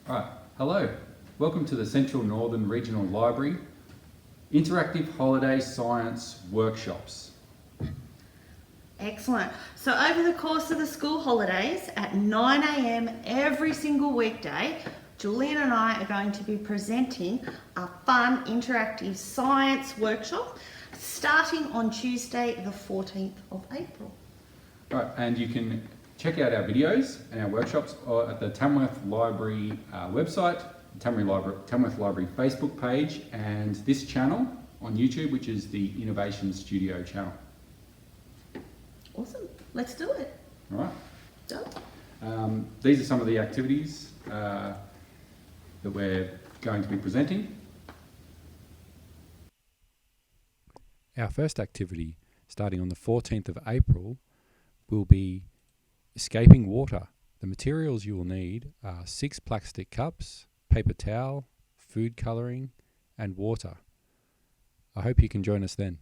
Alright, hello. Welcome to the Central Northern Regional Library Interactive Holiday Science Workshops. Excellent. So over the course of the school holidays at 9 a.m. every single weekday, Julian and I are going to be presenting a fun interactive science workshop starting on Tuesday the 14th of April. Alright, and you can check out our videos and our workshops at the Tamworth Library website, the Tamworth Library Facebook page, and this channel on YouTube, which is the Innovation Studio channel. Awesome. Let's do it. Alright. Done. These are some of the activities that we're going to be presenting. Our first activity, starting on the 14th of April, will be escaping water. The materials you will need are 6 plastic cups, paper towel, food colouring, and water. I hope you can join us then.